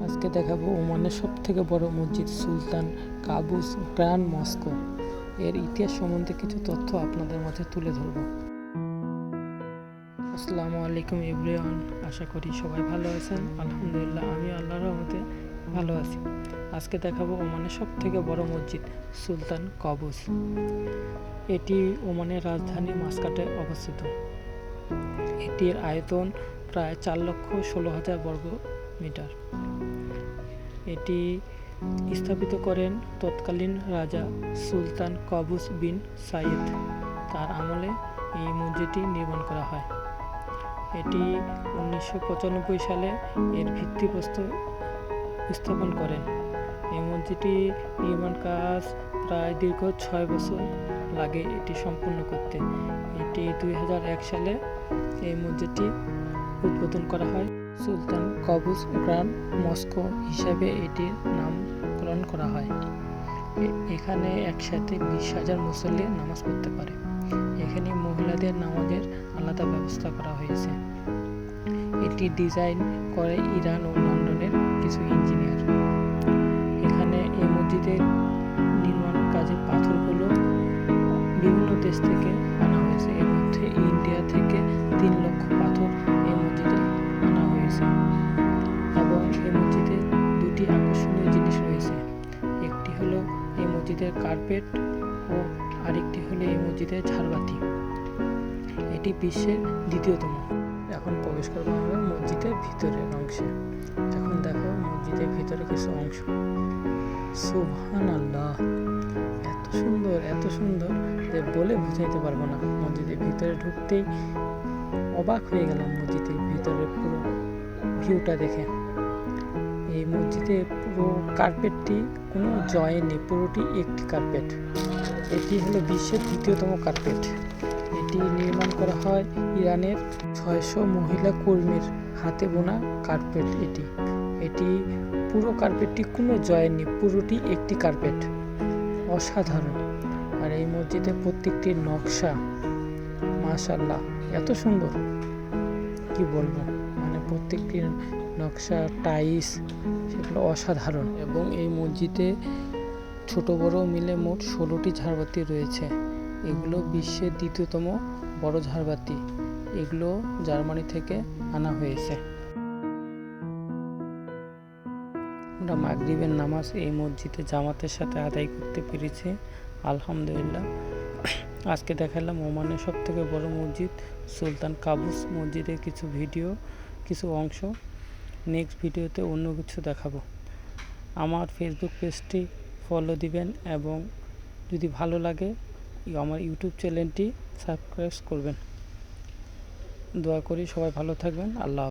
আজকে দেখাবো ওমানের সবথেকে বড় মসজিদ সুলতান কাবুস গ্র্যান্ড মস্কো এর ইতিহাস সম্বন্ধে কিছু তথ্য আপনাদের মাঝে তুলে ধরব। আসসালামু আলাইকুম এভরিওয়ান, আশা করি সবাই ভালো আছেন। আলহামদুলিল্লাহ, আমি আল্লাহর রহমতে ভালো আছি। আজকে দেখাবো ওমানের সবথেকে বড় মসজিদ সুলতান কাবুস। এটি ওমানের রাজধানী মাস্কাটে অবস্থিত। এটির আয়তন প্রায় 4,16,000 বর্গ মিটার। এটি স্থাপিত করেন তৎকালীন রাজা সুলতান কাবুস বিন সাইদ। তার আমলে এই মসজিদটি নির্মাণ করা হয়। এটি 1995 সালে এর ভিত্তিপ্রস্তর স্থাপন করেন। এই মসজিদটি নির্মাণ কাজ প্রায় দীর্ঘ 6 বছর লাগে এটি সম্পূর্ণ করতে। এটি 2001 সালে এই মসজিদটি উদ্বোধন করা হয়। সুলতান কাবুস গ্র্যান্ড মস্কো হিসাবে এটির নামকরণ করা হয়। এখানে একসাথে 20,000 মুসল্লি নামাজ পড়তে পারে। এখানে মহিলাদের নামাজের আলাদা ব্যবস্থা করা হয়েছে। এটি ডিজাইন করে ইরান ও লন্ডনের কিছু ইঞ্জিনিয়ার। এখানে এই মসজিদের নির্মাণ কাজে পাথরগুলো বিভিন্ন দেশ থেকে আনা হয়েছে। এর মধ্যে ইন্ডিয়া থেকে 3 লক্ষ পাথর এই মসজিদে আনা হয়েছে। এবং এই মসজিদে 2টি আকর্ষণীয় জিনিস রয়েছে। একটি হলো এই মসজিদের কার্পেট ও আরেকটি হলো এই মসজিদের ঝাড়বাতি। এটি বিশ্বের দ্বিতীয়তম। এখন প্রবেশ করবো আমরা মসজিদের ভিতরের অংশে। এখন দেখো মসজিদের ভিতরে কিছু অংশ। সুবহানাল্লাহ, এত সুন্দর যে বলে বুঝাইতে পারবো না। মসজিদের ভিতরে ঢুকতেই অবাক হয়ে গেলাম মসজিদের ভিতরে পুরো ভিউটা দেখে। এই মসজিদে পুরো কার্পেটটি কোনো জয়েন নেই, পুরোটি একটি কার্পেট। এটি হলো বিশ্বের দ্বিতীয়তম কার্পেট। এটি নির্মাণ করা হয় ইরানের 600 মহিলা কর্মীর হাতে বোনা কার্পেট। এটি পুরো কার্পেটটি কোনো জয়েন নেই, পুরোটি একটি কার্পেট। অসাধারণ। আর এই মসজিদে প্রত্যেকটি নকশা মাশাআল্লাহ এত সুন্দর, কি বলবো, মানে প্রত্যেকটি নকশা টাইলস সেগুলো অসাধারণ। এবং এই মসজিদে ছোট বড় মিলে মোট 16টি ঝাড়বাতি রয়েছে। এগুলো বিশ্বের দ্বিতীয়তম বড় ঝাড়বাতি। এগুলো জার্মানি থেকে আনা হয়েছে। আমরা মাগরিবের নামাজ এই মসজিদে জামাতের সাথে আদায় করতে পেরেছি, আলহামদুলিল্লাহ। আজকে দেখালাম ওমানের সবথেকে বড় মসজিদ সুলতান কাবুস মসজিদের কিছু অংশ। নেক্সট ভিডিওতে অন্য কিছু দেখাবো। আমার ফেসবুক পেজটি ফলো দিবেন এবং যদি ভালো লাগে আমার ইউটিউব চ্যানেলটি সাবস্ক্রাইব করবেন। দোয়া করি সবাই ভালো থাকবেন। আল্লাহ।